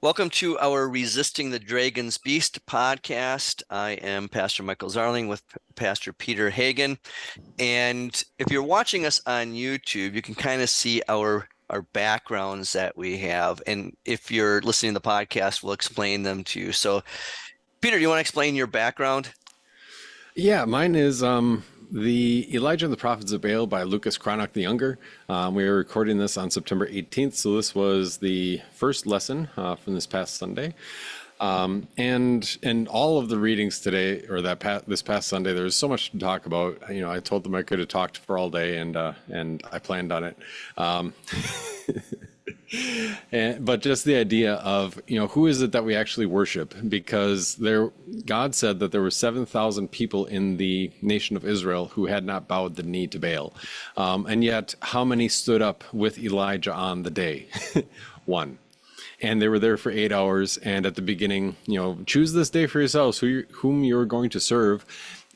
Welcome to our Resisting the Dragon's Beast podcast. I am Pastor Michael Zarling with Pastor Peter Hagen. And if you're watching us on YouTube, you can kind of see our backgrounds that we have. And if you're listening to the podcast, we'll explain them to you. So, Peter, do you want to explain your background? Yeah, mine is the Elijah and the Prophets of Baal by Lucas Cranach the Younger. We are recording this on September 18th, so this was the first lesson from this past Sunday. And all of the readings today, or this past Sunday, there was so much to talk about. You know, I told them I could have talked for all day, and I planned on it. But just the idea of, who is it that we actually worship? Because God said that there were 7,000 people in the nation of Israel who had not bowed the knee to Baal. And yet, how many stood up with Elijah on the day? One. And they were there for 8 hours. And at the beginning, choose this day for yourselves whom you're going to serve.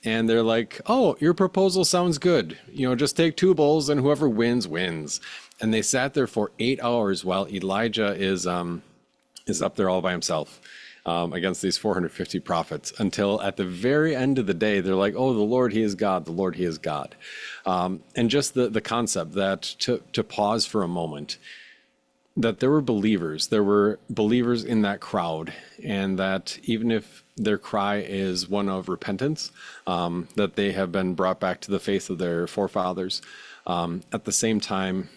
And they're like, oh, your proposal sounds good. Just take 2 bulls and whoever wins, wins. And they sat there for 8 hours while Elijah is up there all by himself against these 450 prophets, until at the very end of the day, they're like, oh, the Lord, he is God. The Lord, he is God. And just the concept that to pause for a moment, that there were believers in that crowd, and that even if their cry is one of repentance, that they have been brought back to the faith of their forefathers, at the same time,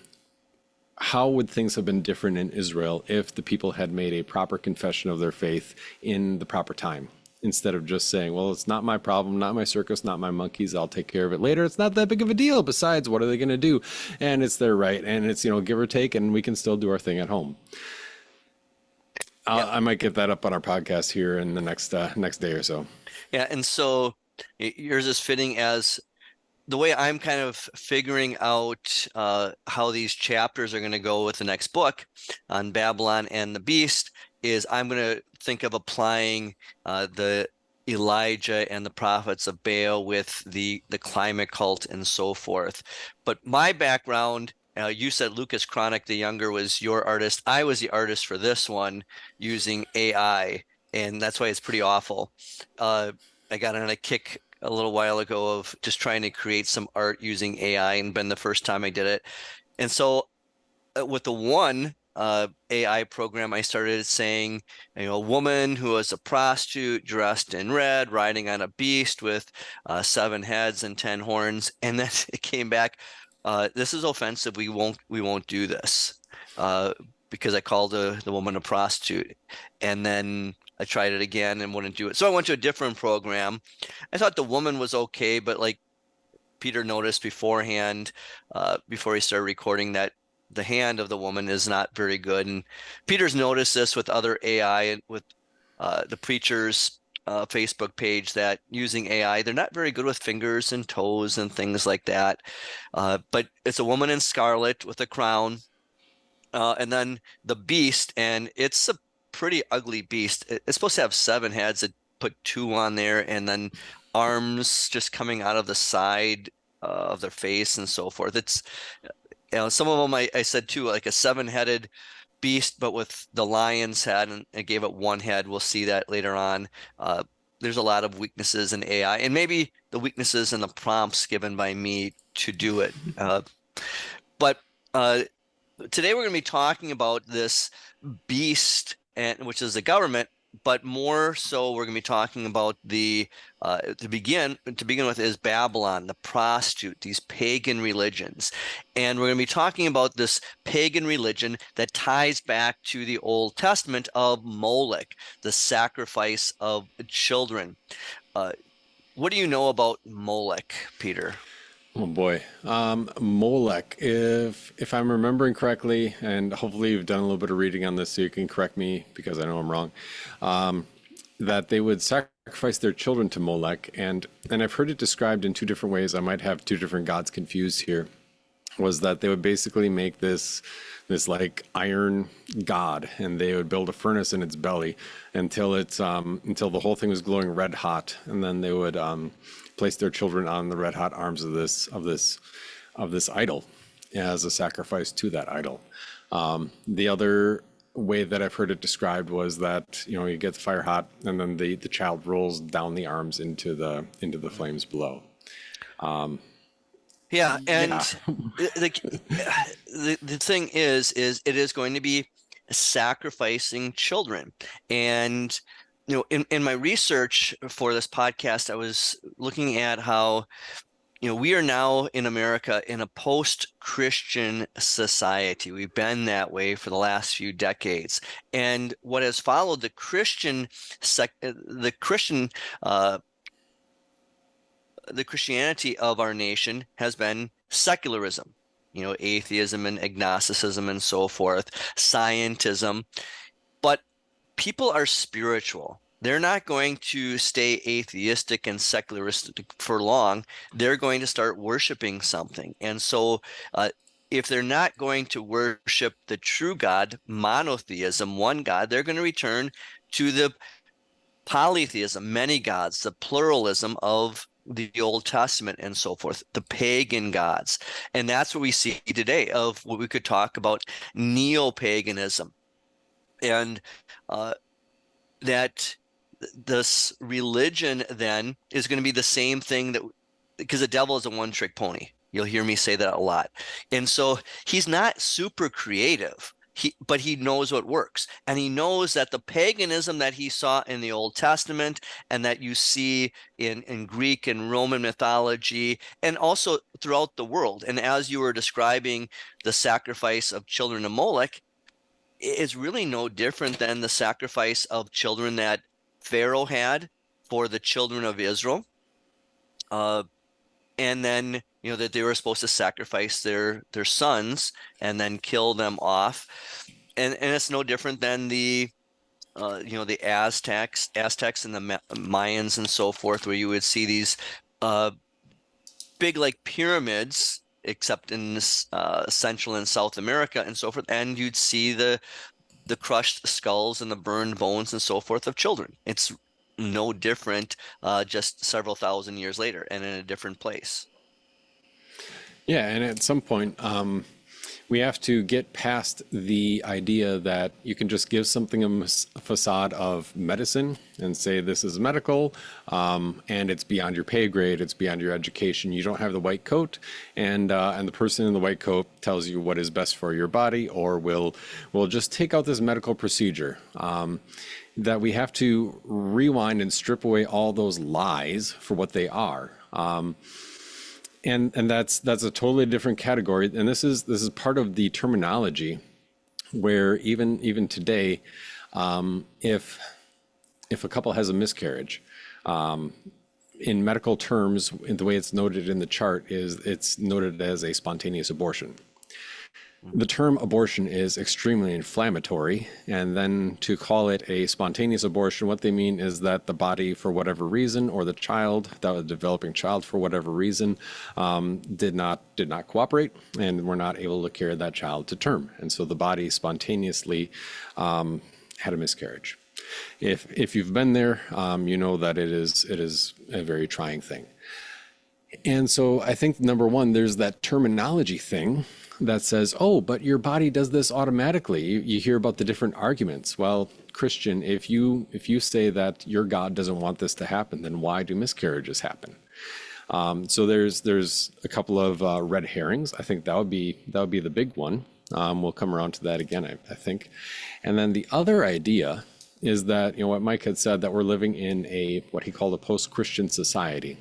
how would things have been different in Israel if the people had made a proper confession of their faith in the proper time, instead of just saying, well, it's not my problem, not my circus, not my monkeys, I'll take care of it later. It's not that big of a deal. Besides, what are they going to do? And it's their right. And it's, give or take, and we can still do our thing at home. I might get that up on our podcast here in the next day or so. Yeah, and so yours is fitting as the way I'm kind of figuring out how these chapters are going to go with the next book on Babylon and the Beast is I'm going to think of applying the Elijah and the prophets of Baal with the climate cult and so forth. But my background, you said Lucas Cranach the Younger was your artist. I was the artist for this one using AI, and that's why it's pretty awful. I got on a kick a little while ago of just trying to create some art using AI, and been the first time I did it. And so with the one AI program, I started saying, a woman who was a prostitute dressed in red, riding on a beast with 7 heads and 10 horns. And then it came back, this is offensive. We won't do this because I called the woman a prostitute. And then I tried it again and wouldn't do it. So I went to a different program. I thought the woman was okay, but like Peter noticed beforehand, before he started recording, that the hand of the woman is not very good. And Peter's noticed this with other AI and with the preacher's Facebook page, that using AI, they're not very good with fingers and toes and things like that. But it's a woman in scarlet with a crown. And then the beast, and it's a pretty ugly beast. It's supposed to have 7 heads. It put 2 on there, and then arms just coming out of the side of their face and so forth. It's, some of them I said too, like a 7-headed beast, but with the lion's head, and I gave it 1 head. We'll see that later on. There's a lot of weaknesses in AI, and maybe the weaknesses in the prompts given by me to do it. But today we're going to be talking about this beast, which is the government, but more so we're going to be talking about the to begin with is Babylon, the prostitute, these pagan religions. And we're going to be talking about this pagan religion that ties back to the Old Testament of Molech, the sacrifice of children. What do you know about Molech, Peter? Oh boy. Molech, if I'm remembering correctly, and hopefully you've done a little bit of reading on this so you can correct me because I know I'm wrong, that they would sacrifice their children to Molech, and I've heard it described in 2 different ways. I might have 2 different gods confused here. Was that they would basically make this like iron god, and they would build a furnace in its belly until the whole thing was glowing red hot, and then they would place their children on the red hot arms of this idol as a sacrifice to that idol. The other way that I've heard it described was that, you know, you get the fire hot and then the child rolls down the arms into the flames below. Yeah, and Yeah. the thing is it is going to be sacrificing children. And in my research for this podcast, I was looking at how we are now in America in a post-Christian society. We've been that way for the last few decades. And what has followed uh, the Christianity of our nation has been secularism, atheism and agnosticism and so forth, scientism. But people are spiritual. They're not going to stay atheistic and secularistic for long. They're going to start worshiping something. And so, if they're not going to worship the true God, monotheism, one God, they're going to return to the polytheism, many gods, the pluralism of the Old Testament and so forth, the pagan gods. And that's what we see today of what we could talk about neo-paganism. And that this religion then is going to be the same thing because the devil is a one-trick pony. You'll hear me say that a lot. And so he's not super creative, but he knows what works. And he knows that the paganism that he saw in the Old Testament and that you see in Greek and Roman mythology and also throughout the world. And as you were describing the sacrifice of children to Molech, it's really no different than the sacrifice of children that Pharaoh had for the children of Israel. And then, that they were supposed to sacrifice their sons and then kill them off. And it's no different than the Aztecs and the Mayans and so forth, where you would see these big like pyramids, except in Central and South America and so forth, and you'd see the crushed skulls and the burned bones and so forth of children. It's no different, just several thousand years later and in a different place. Yeah, and at some point, we have to get past the idea that you can just give something a facade of medicine and say this is medical, and it's beyond your pay grade, it's beyond your education. You don't have the white coat, and the person in the white coat tells you what is best for your body, or will just take out this medical procedure. That we have to rewind and strip away all those lies for what they are. And that's a totally different category. And this is part of the terminology where even today, if a couple has a miscarriage, in medical terms, in the way it's noted in the chart it's noted as a spontaneous abortion. The term abortion is extremely inflammatory, and then to call it a spontaneous abortion, what they mean is that the body, for whatever reason, or the child, that developing child, for whatever reason, did not cooperate, and were not able to carry that child to term, and so the body spontaneously had a miscarriage. If you've been there, you know that it is a very trying thing. And so I think number one, there's that terminology thing that says, oh, but your body does this automatically. You hear about the different arguments. Well, Christian, if you say that your God doesn't want this to happen, then why do miscarriages happen? So there's a couple of red herrings. I think that would be the big one. We'll come around to that again, I think. And then the other idea is that, what Mike had said, that we're living in what he called a post-Christian society.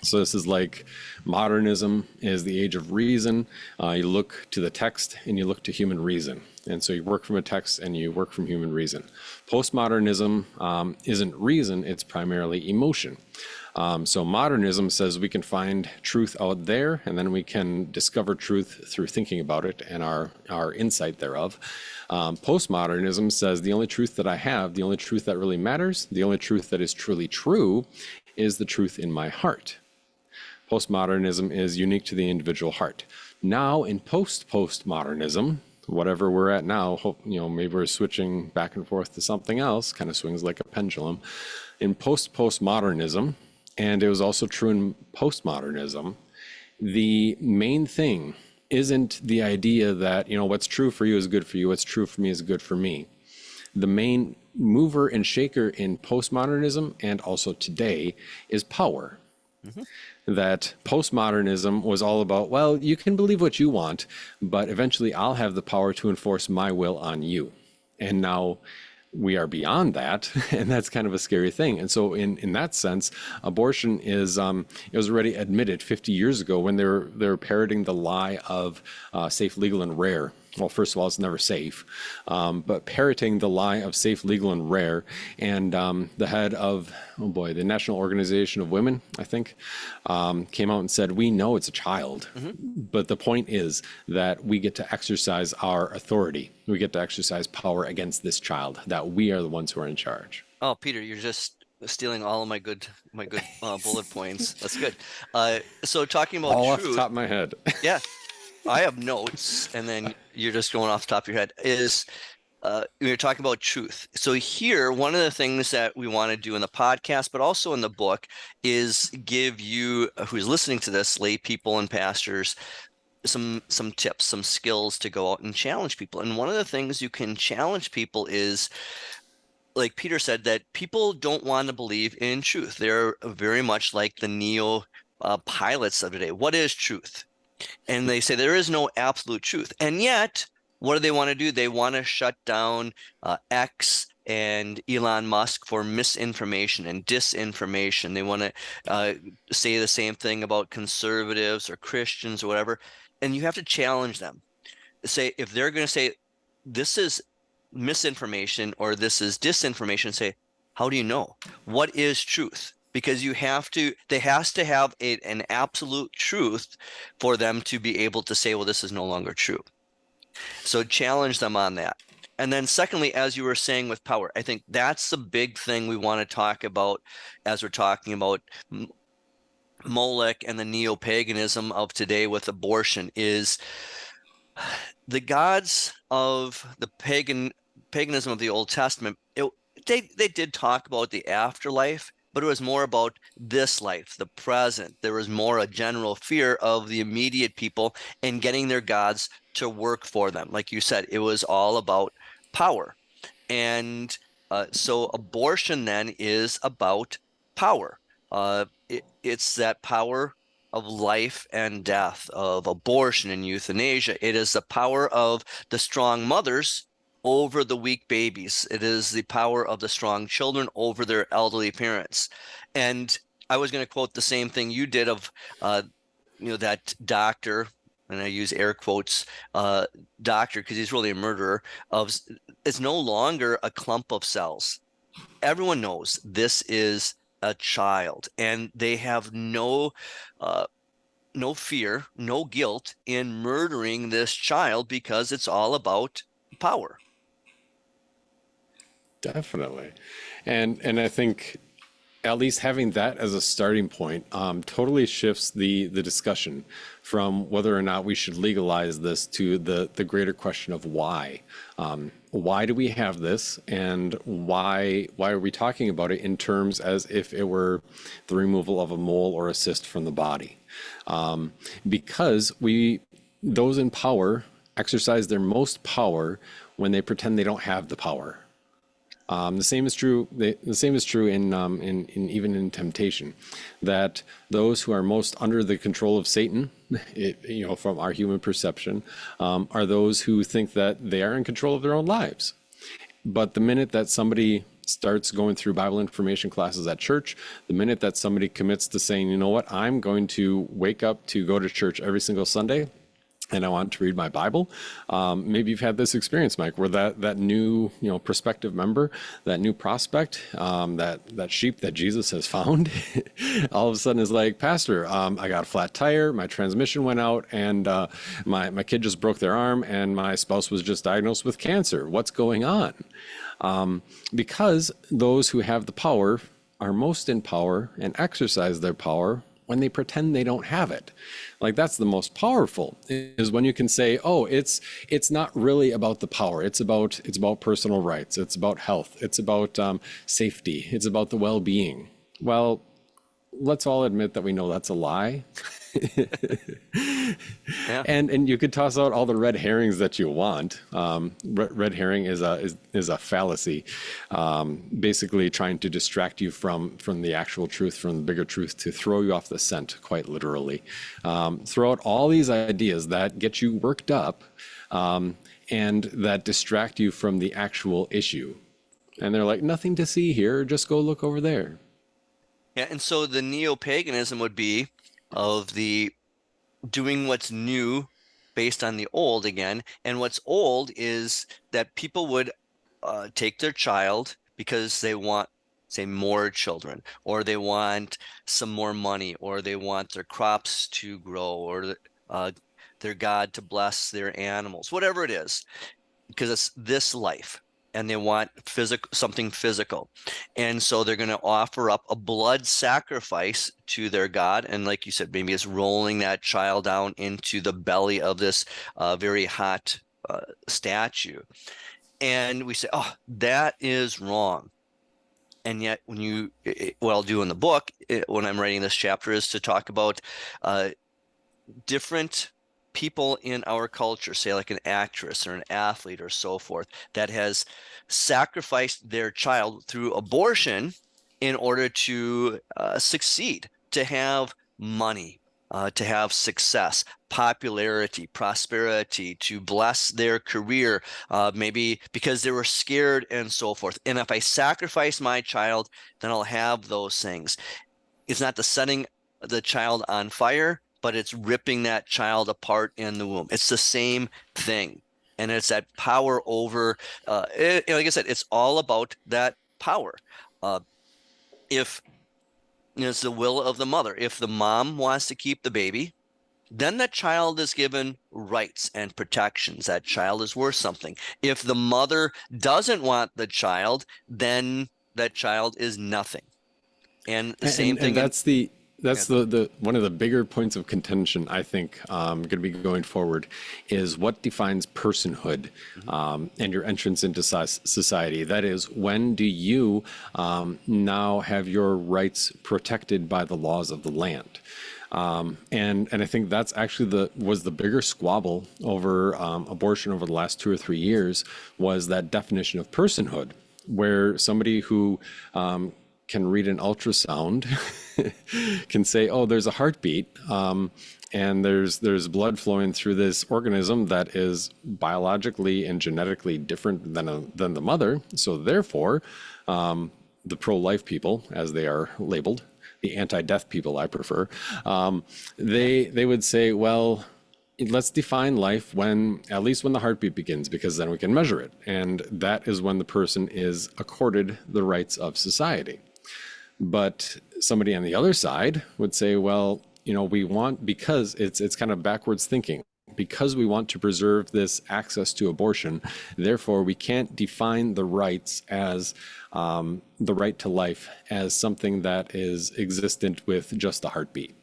So this is like modernism is the age of reason. You look to the text and you look to human reason. And so you work from a text and you work from human reason. Postmodernism isn't reason, it's primarily emotion. So modernism says we can find truth out there, and then we can discover truth through thinking about it and our insight thereof. Postmodernism says the only truth that I have, the only truth that really matters, the only truth that is truly true is the truth in my heart. Postmodernism is unique to the individual heart. Now, in postmodernism, whatever we're at now, maybe we're switching back and forth to something else, kind of swings like a pendulum. In postmodernism, and it was also true in postmodernism, the main thing isn't the idea that, what's true for you is good for you, what's true for me is good for me. The main mover and shaker in postmodernism and also today is power. Mm-hmm. That postmodernism was all about, well, you can believe what you want, but eventually I'll have the power to enforce my will on you. And now we are beyond that, and that's kind of a scary thing. And so in that sense, abortion is it was already admitted 50 years ago when they were parroting the lie of safe, legal, and rare. Well, first of all, it's never safe, but parroting the lie of safe, legal, and rare. And the head of, the National Organization of Women, I think, came out and said, we know it's a child, but the point is that we get to exercise our authority. We get to exercise power against this child, that we are the ones who are in charge. Oh, Peter, you're just stealing all of my good bullet points. That's good. So talking about all truth, off the top of my head. Yeah. I have notes, and then you're just going off the top of your head, is we're talking about truth. So here, one of the things that we want to do in the podcast, but also in the book, is give you, who's listening to this, lay people and pastors, some tips, some skills to go out and challenge people. And one of the things you can challenge people is, like Peter said, that people don't want to believe in truth. They're very much like the Neo-Pilots of today. What is truth? And they say there is no absolute truth. And yet, what do they want to do? They want to shut down X and Elon Musk for misinformation and disinformation. They want to say the same thing about conservatives or Christians or whatever. And you have to challenge them. Say, if they're going to say this is misinformation or this is disinformation, say, how do you know? What is truth? Because they has to have an absolute truth for them to be able to say, well, this is no longer true. So challenge them on that. And then secondly, as you were saying with power, I think that's the big thing we want to talk about as we're talking about Molech and the Neo-Paganism of today with abortion, is the gods of the paganism of the Old Testament. They did talk about the afterlife, but it was more about this life, the present. There was more a general fear of the immediate people and getting their gods to work for them. Like you said, it was all about power. And so abortion then is about power. It's that power of life and death, of abortion and euthanasia. It is the power of the strong mothers over the weak babies. It is the power of the strong children over their elderly parents. And I was going to quote the same thing you did of, that doctor, and I use air quotes, doctor, because he's really a murderer, it's no longer a clump of cells. Everyone knows this is a child, and they have no fear, no guilt in murdering this child because it's all about power. Definitely. And I think at least having that as a starting point totally shifts the discussion from whether or not we should legalize this to the greater question of why. Why do we have this, and why are we talking about it in terms as if it were the removal of a mole or a cyst from the body? Because those in power exercise their most power when they pretend they don't have the power. The same is true. The same is true in even in temptation, that those who are most under the control of Satan, from our human perception, are those who think that they are in control of their own lives. But the minute that somebody starts going through Bible information classes at church, the minute that somebody commits to saying, you know what, I'm going to wake up to go to church every single Sunday, and I want to read my Bible. Maybe you've had this experience, Mike, where that new, prospective member, that new prospect, that sheep that Jesus has found, all of a sudden is like, Pastor, I got a flat tire, my transmission went out, and my kid just broke their arm, and my spouse was just diagnosed with cancer. What's going on? Because those who have the power are most in power and exercise their power when they pretend they don't have it. Like, that's the most powerful, is when you can say, oh, it's not really about the power. It's about personal rights. It's about health. It's about safety. It's about the well-being. Well, let's all admit that we know that's a lie. Yeah. And you could toss out all the red herrings that you want. Red herring is a fallacy, basically trying to distract you from the actual truth, from the bigger truth, to throw you off the scent, quite literally. Throw out all these ideas that get you worked up, and that distract you from the actual issue. And they're like, nothing to see here. Just go look over there. Yeah. And so the neo-paganism would be of the doing what's new based on the old again. And what's old is that people would take their child because they want, say, more children, or they want some more money, or they want their crops to grow, or their God to bless their animals, whatever it is, because it's this life. And they want something physical. And so they're going to offer up a blood sacrifice to their God. And like you said, maybe it's rolling that child down into the belly of this very hot statue. And we say, oh, that is wrong. And yet what I'll do in the book, when I'm writing this chapter, is to talk about different people in our culture, say like an actress or an athlete or so forth, that has sacrificed their child through abortion in order to succeed, to have money, to have success, popularity, prosperity, to bless their career, maybe because they were scared and so forth. And if I sacrifice my child, then I'll have those things. It's not the setting the child on fire, but it's ripping that child apart in the womb. It's the same thing. And it's that power over, like I said, it's all about that power. If it's the will of the mother, if the mom wants to keep the baby, then that child is given rights and protections. That child is worth something. If the mother doesn't want the child, then that child is nothing. And the same thing. And that's the one of the bigger points of contention, I think, going to be going forward, is what defines personhood, and your entrance into society. That is, when do you now have your rights protected by the laws of the land? And I think that's actually was the bigger squabble over abortion over the last 2 or 3 years, was that definition of personhood, where somebody who can read an ultrasound can say, oh, there's a heartbeat, and there's blood flowing through this organism that is biologically and genetically different than the mother. So therefore, the pro-life people, as they are labeled, the anti-death people, I prefer, they would say, well, let's define life at least when the heartbeat begins, because then we can measure it. And that is when the person is accorded the rights of society. But somebody on the other side would say, well, we want, because it's kind of backwards thinking, because we want to preserve this access to abortion, therefore we can't define the rights as the right to life as something that is existent with just a heartbeat.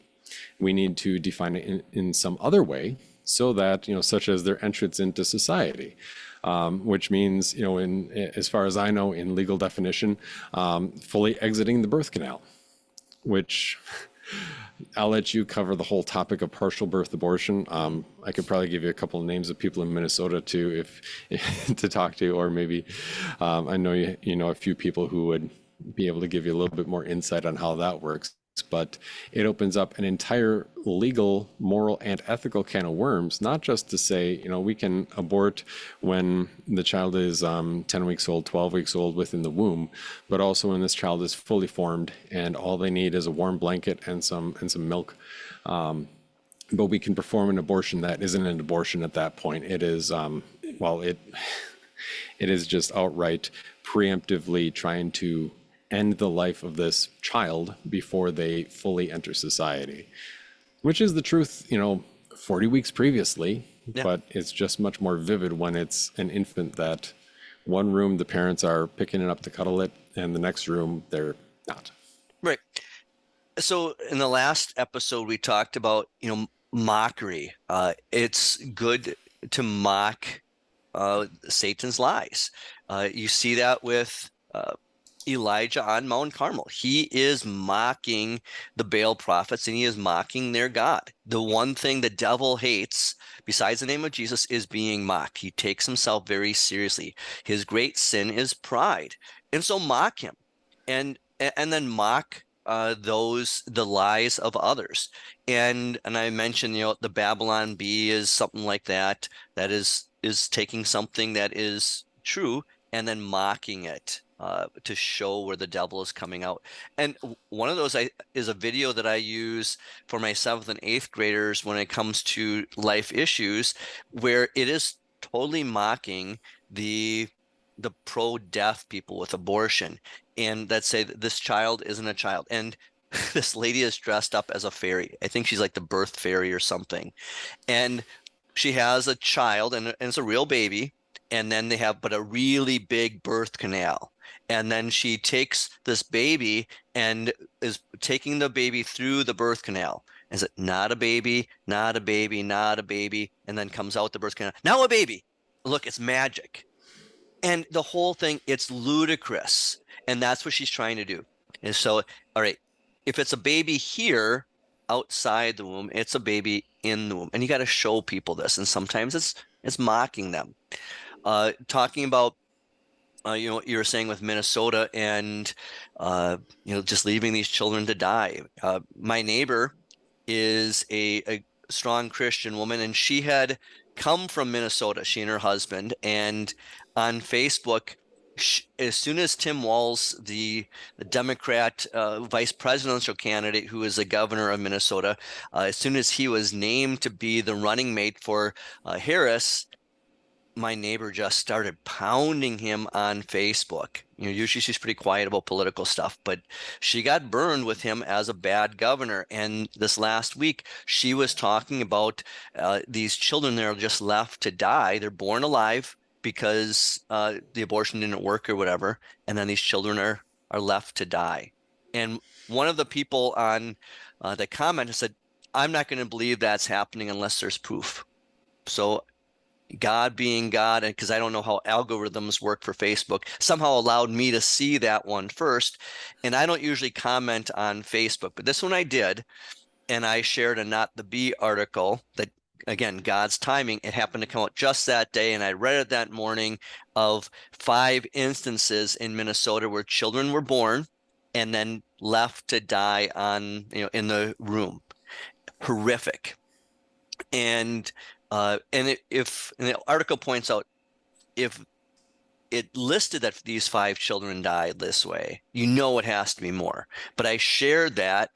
We need to define it in some other way, so that, such as their entrance into society. Which means, as far as I know, in legal definition, fully exiting the birth canal, which I'll let you cover the whole topic of partial birth abortion. I could probably give you a couple of names of people in Minnesota too, if to talk to, or maybe I know you know a few people who would be able to give you a little bit more insight on how that works. But it opens up an entire legal, moral, and ethical can of worms, not just to say, we can abort when the child is 10 weeks old, 12 weeks old within the womb, but also when this child is fully formed and all they need is a warm blanket and some milk. But we can perform an abortion that isn't an abortion at that point. It is, it is just outright preemptively trying to end the life of this child before they fully enter society, which is the truth, 40 weeks previously, yeah. But it's just much more vivid when it's an infant that one room the parents are picking it up to cuddle it, and the next room they're not. Right. So in the last episode, we talked about, mockery. It's good to mock Satan's lies. You see that with Elijah on Mount Carmel. He is mocking the Baal prophets and he is mocking their God. The one thing the devil hates, besides the name of Jesus, is being mocked. He takes himself very seriously. His great sin is pride. And so mock him and then mock the lies of others. And I mentioned, the Babylon Bee is something like that. That is taking something that is true and then mocking it to show where the devil is coming out. And one of those is a video that I use for my 7th and 8th graders when it comes to life issues, where it is totally mocking the pro-death people with abortion, and that say that this child isn't a child. And this lady is dressed up as a fairy. I think she's like the birth fairy or something. And she has a child, and it's a real baby. And then they have but a really big birth canal. And then she takes this baby and is taking the baby through the birth canal. Is it not a baby, not a baby, not a baby? And then comes out the birth canal. Now a baby. Look, it's magic. And the whole thing, it's ludicrous. And that's what she's trying to do. And so, all right, if it's a baby here outside the womb, it's a baby in the womb. And you got to show people this. And sometimes it's mocking them. Talking about, you were saying with Minnesota and, just leaving these children to die. My neighbor is a strong Christian woman, and she had come from Minnesota, she and her husband. And on Facebook, as soon as Tim Walz, the Democrat vice presidential candidate who is the governor of Minnesota, as soon as he was named to be the running mate for Harris, my neighbor just started pounding him on Facebook. Usually she's pretty quiet about political stuff, but she got burned with him as a bad governor. And this last week, she was talking about these children that are just left to die. They're born alive because the abortion didn't work or whatever. And then these children are left to die. And one of the people on the comment said, I'm not going to believe that's happening unless there's proof. So God being God, and because I don't know how algorithms work for Facebook, somehow allowed me to see that one first. And I don't usually comment on Facebook, but this one I did. And I shared a Not the Bee article that, again, God's timing, it happened to come out just that day. And I read it that morning of 5 instances in Minnesota where children were born and then left to die in the room. Horrific. And the article points out, if it listed that these 5 children died this way, it has to be more. But I shared that,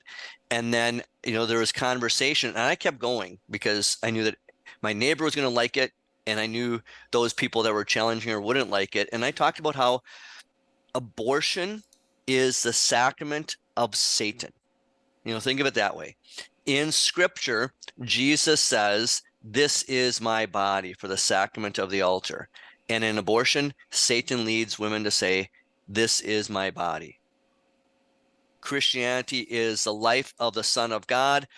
and then there was conversation, and I kept going because I knew that my neighbor was going to like it, and I knew those people that were challenging her wouldn't like it. And I talked about how abortion is the sacrament of Satan. Think of it that way. In Scripture, Jesus says, "This is my body for the sacrament of the altar." And in abortion, Satan leads women to say, "This is my body." Christianity is the life of the Son of God,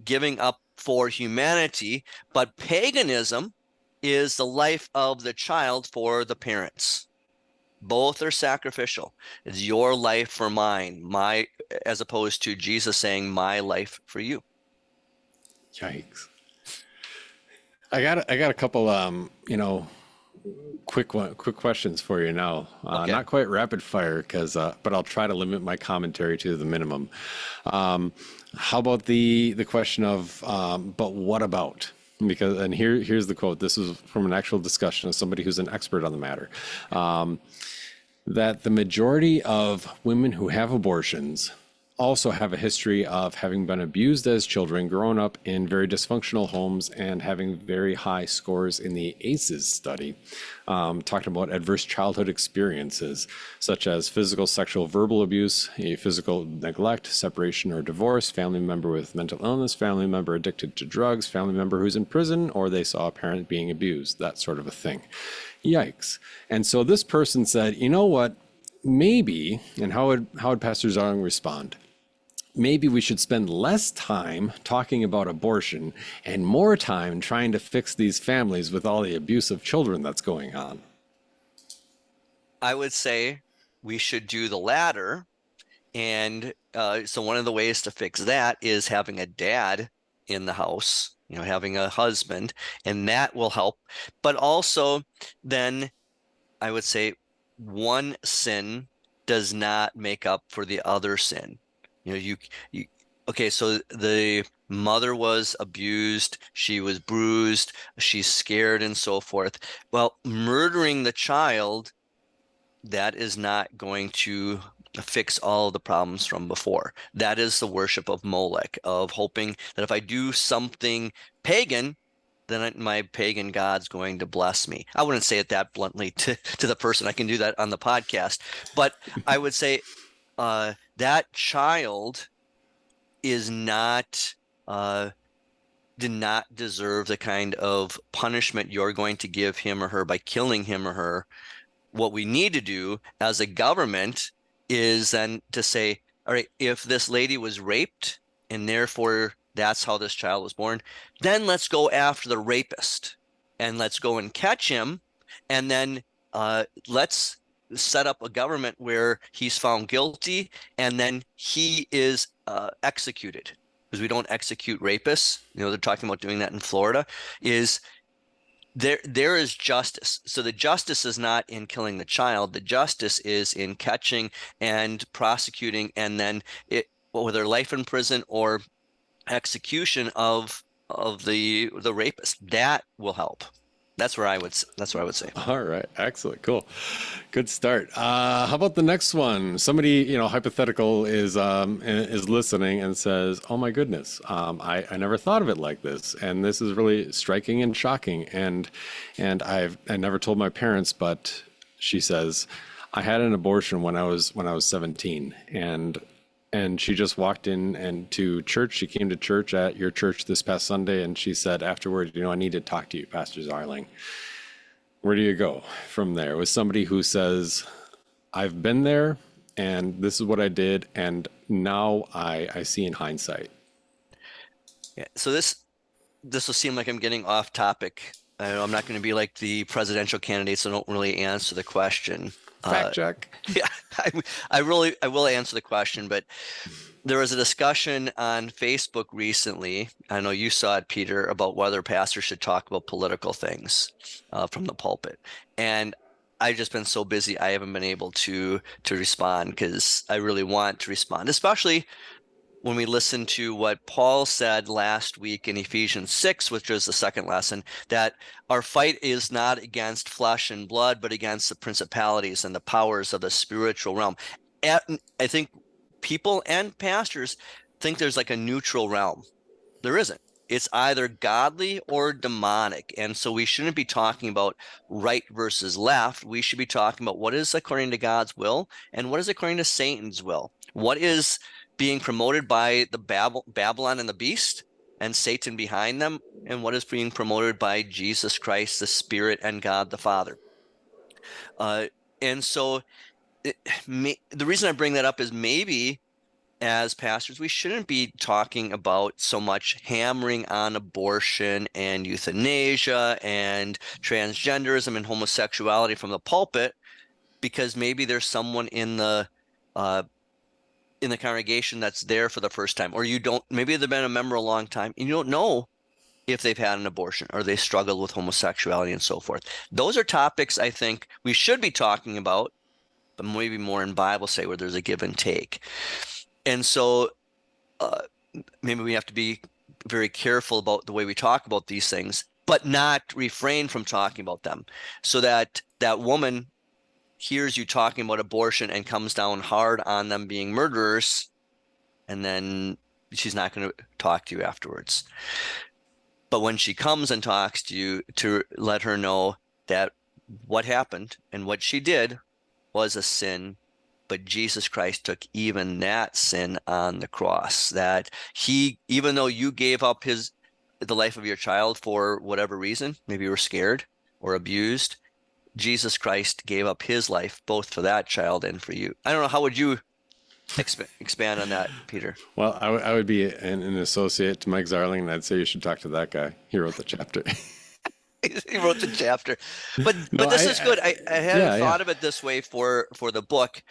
giving up for humanity. But paganism is the life of the child for the parents. Both are sacrificial. It's your life for mine, as opposed to Jesus saying, "My life for you." Yikes. I got a couple quick questions for you now. Okay. Not quite rapid fire but I'll try to limit my commentary to the minimum. How about the question of but what about? And here's the quote. This is from an actual discussion of somebody who's an expert on the matter. That the majority of women who have abortions also have a history of having been abused as children, grown up in very dysfunctional homes, and having very high scores in the ACEs study, talking about adverse childhood experiences such as physical, sexual, verbal abuse, physical neglect, separation or divorce, family member with mental illness, family member addicted to drugs, family member who's in prison, or they saw a parent being abused, that sort of a thing. Yikes. And so this person said, you know what, maybe, and how would Pastor Zong respond? Maybe we should spend less time talking about abortion and more time trying to fix these families with all the abuse of children that's going on. I would say we should do the latter. And so one of the ways to fix that is having a dad in the house, having a husband, and that will help. But also, then I would say one sin does not make up for the other sin. You okay, so the mother was abused, she was bruised, she's scared and so forth. Well, murdering the child, that is not going to fix all of the problems from before. That is the worship of Molech, of hoping that if I do something pagan, then my pagan God's going to bless me. I wouldn't say it that bluntly to the person. I can do that on the podcast. But I would say that child is not did not deserve the kind of punishment you're going to give him or her by killing him or her. What we need to do as a government is then to say, all right, if this lady was raped and therefore that's how this child was born, then let's go after the rapist and let's go and catch him. And then let's set up a government where he's found guilty and then he is executed, because we don't execute rapists. They're talking about doing that in Florida. There is justice. So the justice is not in killing the child. The justice is in catching and prosecuting, and then whether life in prison or execution of the rapist. That will help. That's where I would say. All right. Excellent. Cool. Good start. How about the next one? Somebody, hypothetical is listening and says, "Oh my goodness, I never thought of it like this, and this is really striking and shocking." And I never told my parents, but she says, "I had an abortion when I was 17, and she just walked in and to church. She came to church at your church this past Sunday, and she said afterward, I need to talk to you, Pastor Zarling." Where do you go from there with somebody who says, "I've been there, and this is what I did, and now I see in hindsight"? Yeah. So this will seem like I'm getting off topic. I'm not going to be like the presidential candidates, so don't really answer the question. Fact check. Yeah, I will answer the question, but there was a discussion on Facebook recently. I know you saw it, Peter, about whether pastors should talk about political things from the pulpit. And I've just been so busy, I haven't been able to respond, because I really want to respond, especially when we listen to what Paul said last week in Ephesians 6, which was the second lesson, that our fight is not against flesh and blood, but against the principalities and the powers of the spiritual realm. I think people and pastors think there's like a neutral realm. There isn't. It's either godly or demonic. And so we shouldn't be talking about right versus left. We should be talking about what is according to God's will and what is according to Satan's will. What is being promoted by the Babylon and the beast and Satan behind them, and what is being promoted by Jesus Christ, the Spirit, and God the Father. And so the reason I bring that up is maybe as pastors, we shouldn't be talking about so much hammering on abortion and euthanasia and transgenderism and homosexuality from the pulpit, because maybe there's someone in the congregation that's there for the first time, or maybe they've been a member a long time and you don't know if they've had an abortion or they struggle with homosexuality and so forth. Those are topics I think we should be talking about, but maybe more in Bible study where there's a give and take. And so maybe we have to be very careful about the way we talk about these things, but not refrain from talking about them, so that that woman hears you talking about abortion and comes down hard on them being murderers, and then she's not going to talk to you afterwards. But when she comes and talks to you, to let her know that what happened and what she did was a sin, but Jesus Christ took even that sin on the cross, that he, even though you gave up the life of your child for whatever reason, maybe you were scared or abused, Jesus Christ gave up his life both for that child and for you. I don't know. How would you expand on that, Peter? Well, I would be an associate to Mike Zarling, and I'd say you should talk to that guy. He wrote the chapter. He wrote the chapter. No, But this is good. I hadn't yeah, yeah. thought of it this way for the book.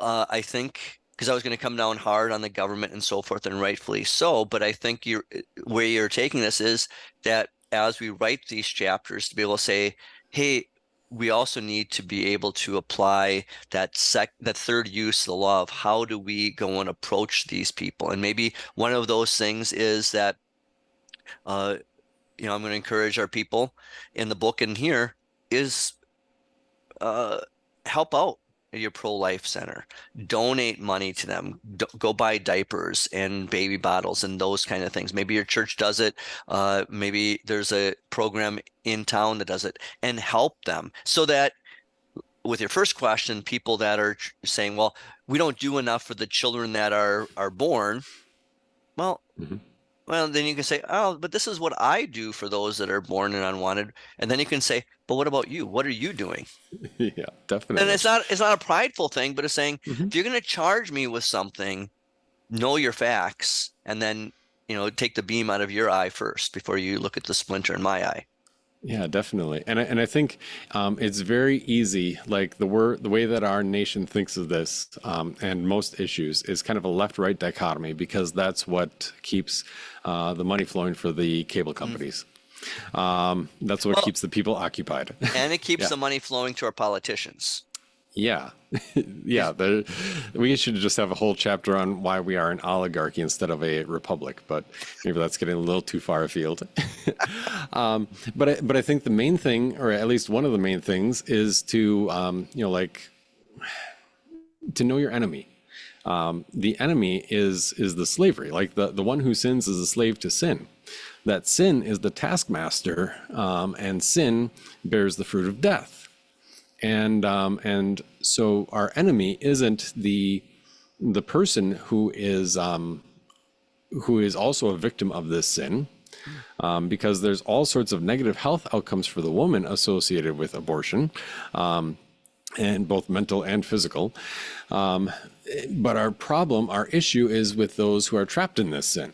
I think because I was going to come down hard on the government and so forth, and rightfully so. But I think where you're taking this is that as we write these chapters, to be able to say, hey, we also need to be able to apply that third use of the law of how do we go and approach these people. And maybe one of those things is that uh, I'm going to encourage our people in the book and here is uh, help out at your pro-life center. Donate money to them. Go buy diapers and baby bottles and those kind of things. Maybe your church does it. Maybe there's a program in town that does it, and help them so that with your first question, people that are saying, well, we don't do enough for the children that are born. Well, Hmm. well, then you can say, oh, but this is what I do for those that are born and unwanted. And then you can say, but what about you? What are you doing? Yeah, And definitely. it's not a prideful thing, but it's saying, Hmm. if you're going to charge me with something, know your facts, and then, take the beam out of your eye first before you look at the splinter in my eye. Yeah, definitely. And I think it's very easy. Like the way that our nation thinks of this and most issues is kind of a left-right dichotomy because that's what keeps the money flowing for the cable Mm. companies. That's what Well, keeps the people occupied. and it keeps Yeah. the money flowing to our politicians. Yeah. Yeah. We should just have a whole chapter on why we are an oligarchy instead of a republic, but maybe that's getting a little too far afield. But I think the main thing, or at least one of the main things, is to like to know your enemy. The enemy is the slavery. Like the one who sins is a slave to sin. That sin is the taskmaster, and sin bears the fruit of death. And so our enemy isn't the person who is also a victim of this sin, because there's all sorts of negative health outcomes for the woman associated with abortion, and both mental and physical. But our issue is with those who are trapped in this sin.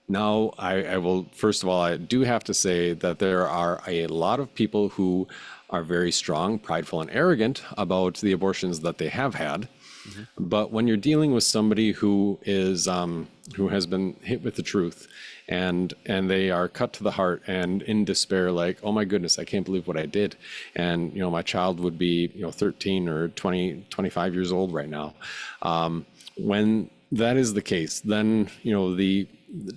Now, I will, first of all, I do have to say that there are a lot of people who are very strong, prideful, and arrogant about the abortions that they have had. Mhm. But when you're dealing with somebody who has been hit with the truth, and they are cut to the heart and in despair, like, oh my goodness, I can't believe what I did, and my child would be 13 or 20, 25 years old right now. When that is the case, then the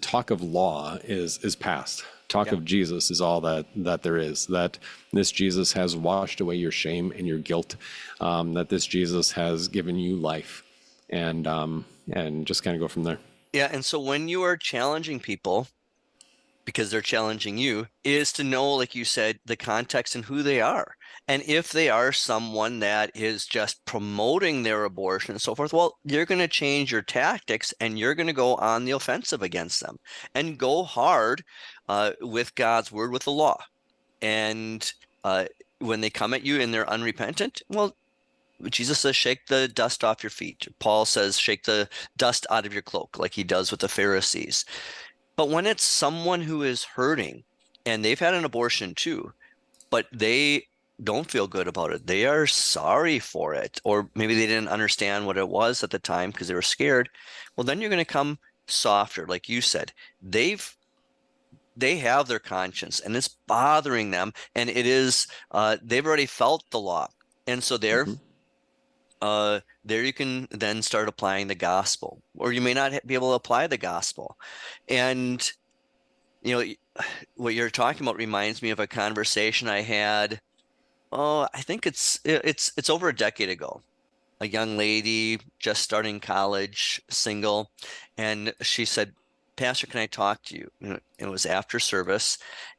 talk of law is past. Talk Yeah. of Jesus is all that there is. That this Jesus has washed away your shame and your guilt. That this Jesus has given you life, and just kind of go from there. Yeah. And so when you are challenging people, because they're challenging you, is to know, like you said, the context and who they are. And if they are someone that is just promoting their abortion and so forth, well, you're going to change your tactics and you're going to go on the offensive against them and go hard with God's word, with the law. And uh, when they come at you and they're unrepentant, well, Jesus says, shake the dust off your feet. Paul says, shake the dust out of your cloak, like he does with the Pharisees. But when it's someone who is hurting and they've had an abortion too, but they don't feel good about it, they are sorry for it, or maybe they didn't understand what it was at the time because they were scared. Well, then you're going to come softer, like you said. They have their conscience and it's bothering them, and it is they've already felt the law, and so Hmm. there you can then start applying the gospel, or you may not be able to apply the gospel. And you know, what you're talking about reminds me of a conversation I had. Oh, I think it's over a decade ago. A young lady just starting college, single, and she said, "Pastor, can I talk to you?" It was after service,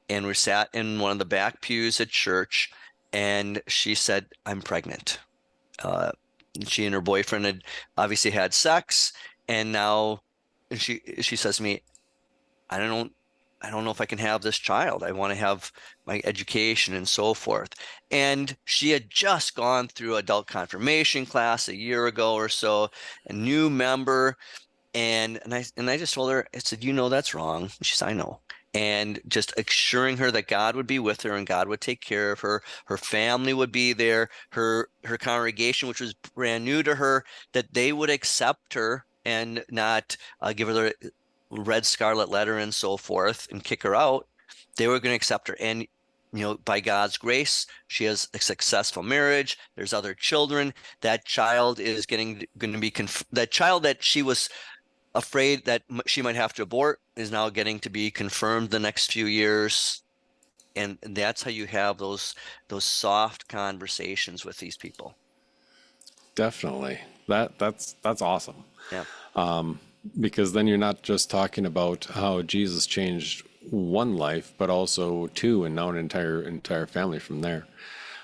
and we sat in one of the back pews at church, and she said, "I'm pregnant." Uh, she and her boyfriend had obviously had sex, and now she says to me, I don't know if I can have this child. I want to have my education and so forth. And she had just gone through adult confirmation class a year ago or so, a new member. And I just told her, I said, that's wrong. She said, I know. and just assuring her that God would be with her and God would take care of her. Her family would be there, her congregation, which was brand new to her, that they would accept her and not give her the red scarlet letter and so forth and kick her out. They were going to accept her. And by God's grace, she has a successful marriage. There's other children. That child is going to be that child that she was afraid that she might have to abort is now getting to be confirmed the next few years. And that's how you have those soft conversations with these people. Definitely. That's awesome. Yeah. Because then you're not just talking about how Jesus changed one life, but also two, and now an entire family from there.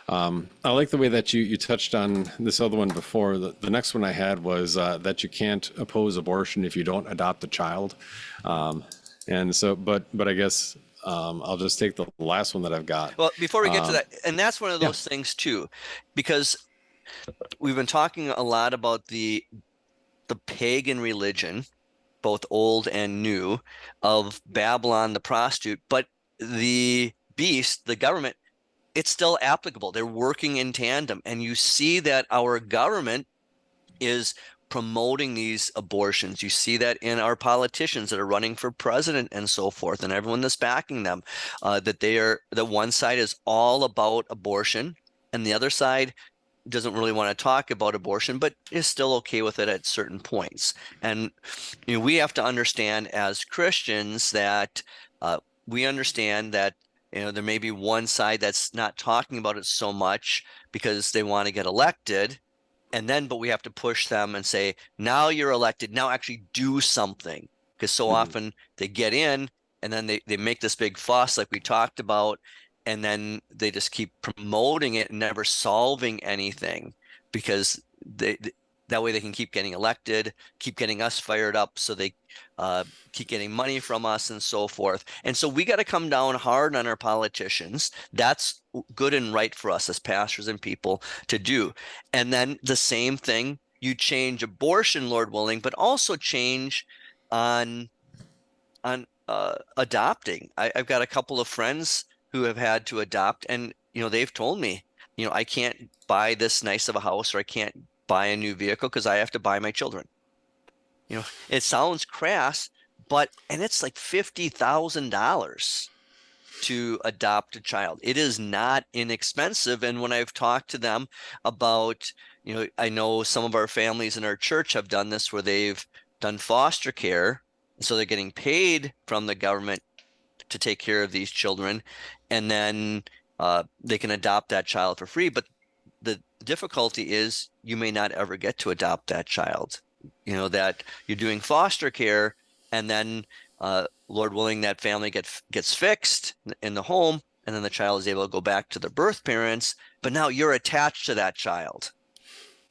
I like the way that you touched on this other one before. The next one I had was that you can't oppose abortion if you don't adopt a child. And so, but I guess I'll just take the last one that I've got. Well, before we get to that, and that's one of those Yeah. things too, because we've been talking a lot about the pagan religion, both old and new, of Babylon the prostitute, but the beast, the government, it's still applicable. They're working in tandem. And you see that our government is promoting these abortions. You see that in our politicians that are running for president and so forth, and everyone that's backing them, that one side is all about abortion, and the other side doesn't really want to talk about abortion, but is still okay with it at certain points. And we have to understand as Christians that we understand that there may be one side that's not talking about it so much because they want to get elected, but we have to push them and say, now you're elected, now actually do something, because so often they get in and then they make this big fuss like we talked about, and then they just keep promoting it and never solving anything, because that way they can keep getting elected, keep getting us fired up, so they keep getting money from us and so forth. And so we got to come down hard on our politicians. That's good and right for us as pastors and people to do. And then the same thing, you change abortion, Lord willing, but also change on adopting. I've got a couple of friends who have had to adopt, and they've told me, I can't buy this nice of a house, or I can't buy a new vehicle because I have to buy my children. It sounds crass, and it's like $50,000 to adopt a child. It is not inexpensive. And when I've talked to them about, I know some of our families in our church have done this, where they've done foster care. So they're getting paid from the government to take care of these children, and then they can adopt that child for free. But the difficulty is you may not ever get to adopt that child. That you're doing foster care, and then Lord willing, that family gets fixed in the home, and then the child is able to go back to the birth parents. But now you're attached to that child,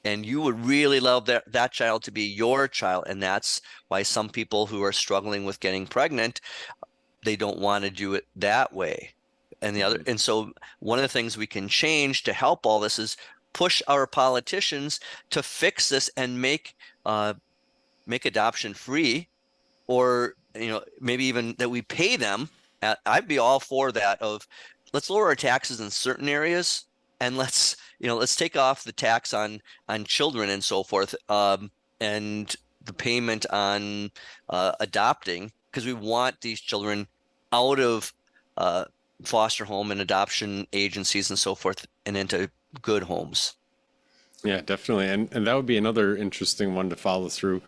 and you would really love that child to be your child. And that's why some people who are struggling with getting pregnant, they don't want to do it that way. And so one of the things we can change to help all this is push our politicians to fix this and make adoption free, or maybe even that we pay them. I'd be all for that. Let's lower our taxes in certain areas, and let's take off the tax on children and so forth, and the payment on adopting, because we want these children out of foster home and adoption agencies and so forth, and into good homes. Yeah, definitely. And that would be another interesting one to follow through.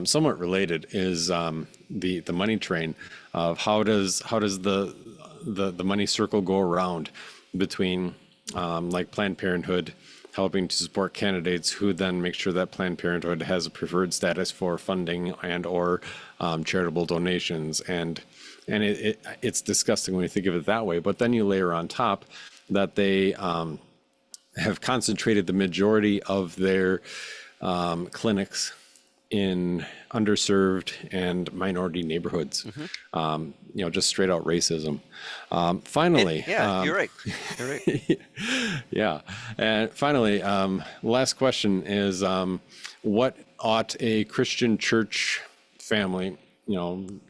Somewhat related is the money train of how does the money circle go around between like Planned Parenthood helping to support candidates who then make sure that Planned Parenthood has a preferred status for funding and or charitable donations. And it's disgusting when you think of it that way. But then you layer on top that they have concentrated the majority of their clinics in underserved and minority neighborhoods. Just straight out racism. Finally, you're right. You're right. Yeah, and finally, last question is, what ought a Christian church family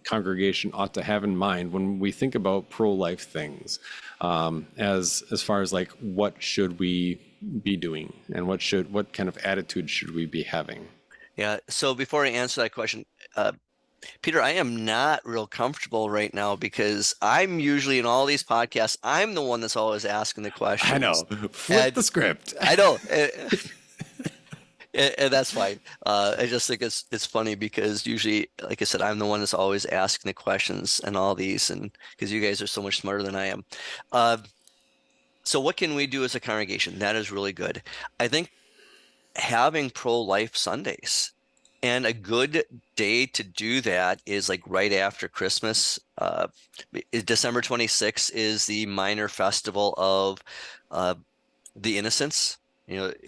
congregation ought to have in mind when we think about pro-life things, as far as like what should we be doing and what kind of attitude should we be having? Yeah. So before I answer that question, Peter, I am not real comfortable right now because I'm usually in all these podcasts, I'm the one that's always asking the questions. I know. Flip the script. I know. And that's fine. I just think it's funny because usually, like I said, I'm the one that's always asking the questions and all these, and because you guys are so much smarter than I am. So what can we do as a congregation? That is really good. I think having pro-life Sundays, and a good day to do that is like right after Christmas. December 26th is the minor festival of the innocents,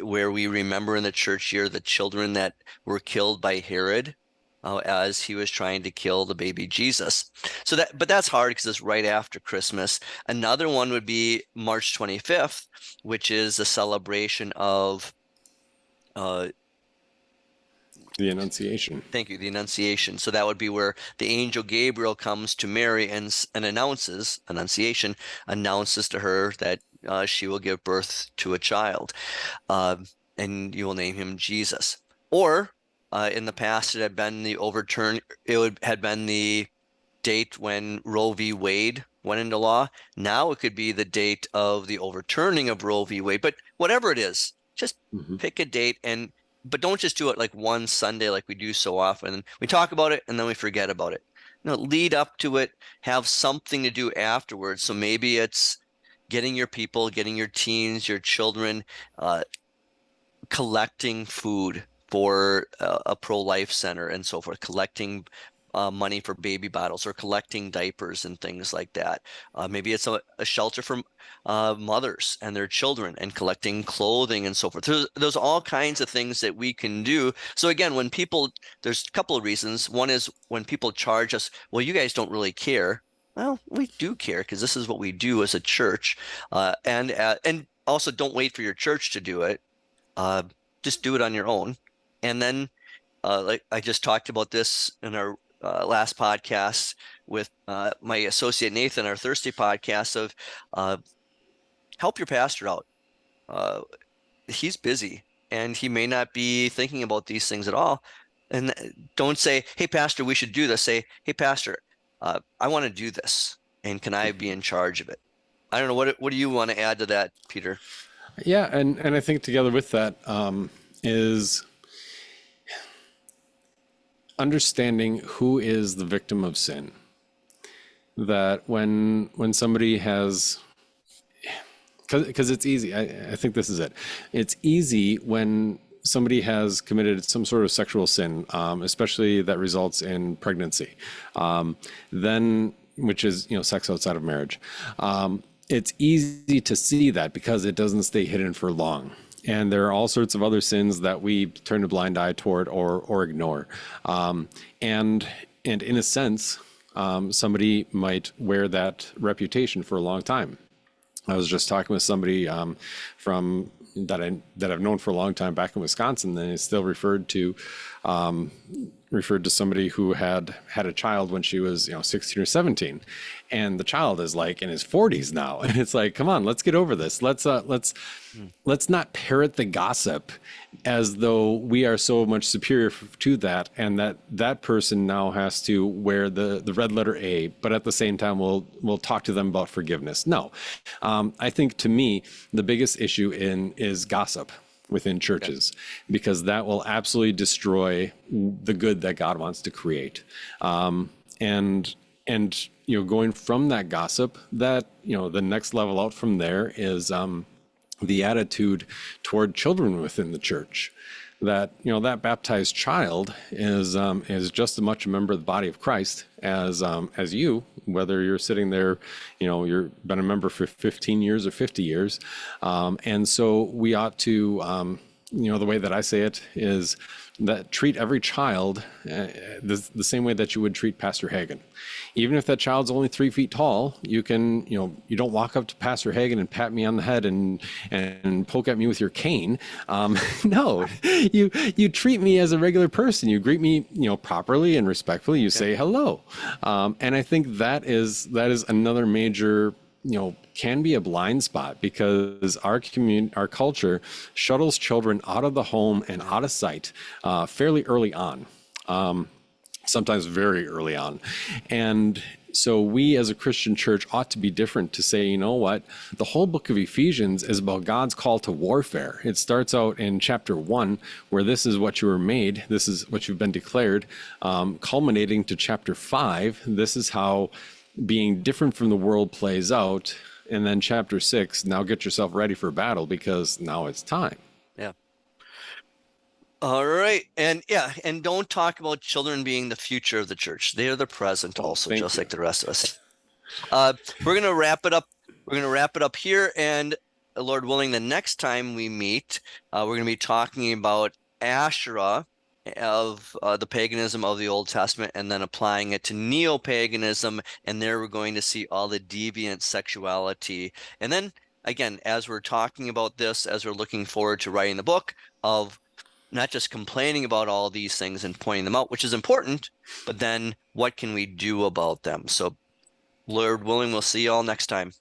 where we remember in the church year the children that were killed by Herod as he was trying to kill the baby Jesus. But that's hard because it's right after Christmas. Another one would be March 25th, which is a celebration of the Annunciation. Thank you, the Annunciation. So that would be where the angel Gabriel comes to Mary and announces, Annunciation announces to her that she will give birth to a child, and you will name him Jesus. Or in the past, it had been had been the date when Roe v. Wade went into law. Now it could be the date of the overturning of Roe v. Wade. But whatever it is, just pick a date, but don't just do it like one Sunday like we do so often. We talk about it and then we forget about it. Lead up to it, have something to do afterwards. So maybe it's getting your people, getting your teens, your children, collecting food for a pro-life center and so forth, collecting money for baby bottles or collecting diapers and things like that. Maybe it's a shelter for mothers and their children and collecting clothing and so forth. There's all kinds of things that we can do. So again, there's a couple of reasons. One is when people charge us, well, you guys don't really care. Well, we do care because this is what we do as a church. And also don't wait for your church to do it. Just do it on your own. And then like I just talked about this in our last podcast with my associate Nathan, our Thursday podcast, of help your pastor out. He's busy and he may not be thinking about these things at all. And don't say, hey, pastor, we should do this. Say, hey, pastor, I want to do this. And can I be in charge of it? I don't know. What do you want to add to that, Peter? Yeah. And I think together with that is understanding who is the victim of sin. That when somebody has, because it's easy, I think this is it. It's easy when somebody has committed some sort of sexual sin, especially that results in pregnancy, then, which is, sex outside of marriage. It's easy to see that because it doesn't stay hidden for long. And there are all sorts of other sins that we turn a blind eye toward or ignore. And in a sense, somebody might wear that reputation for a long time. I was just talking with somebody from that I've known for a long time back in Wisconsin, and it's still referred to somebody who had a child when she was 16 or 17, and the child is like in his 40s now, and it's like, come on, let's get over this. Let's not parrot the gossip as though we are so much superior to that, and that person now has to wear the red letter A, but at the same time we'll talk to them about forgiveness. No, I think to me the biggest issue is gossip within churches, because that will absolutely destroy the good that God wants to create. And going from that gossip, that the next level out from there is the attitude toward children within the church. That that baptized child is just as much a member of the body of Christ as you, whether you're sitting there, you've been a member for 15 years or 50 years, and so we ought to the way that I say it is that treat every child the same way that you would treat Pastor Hagen. Even if that child's only 3 feet tall, you can, you don't walk up to Pastor Hagen and pat me on the head and poke at me with your cane. No, you treat me as a regular person. You greet me, properly and respectfully. You say hello. And I think that is another major, can be a blind spot, because our culture shuttles children out of the home and out of sight fairly early on, sometimes very early on. And so we as a Christian church ought to be different, to say, you know what, the whole book of Ephesians is about God's call to warfare. It starts out in chapter 1, where this is what you were made, this is what you've been declared, culminating to chapter 5, this is how being different from the world plays out. And then chapter 6, now get yourself ready for battle, because now it's time. Yeah. All right. And and don't talk about children being the future of the church. They are the present also, just like the rest of us. We're going to wrap it up. We're going to wrap it up here. And Lord willing, the next time we meet, we're going to be talking about Asherah, of the paganism of the Old Testament, and then applying it to Neo-Paganism. And there we're going to see all the deviant sexuality. And then again, as we're talking about this, as we're looking forward to writing the book, of not just complaining about all these things and pointing them out, which is important, but then what can we do about them? So Lord willing, we'll see you all next time.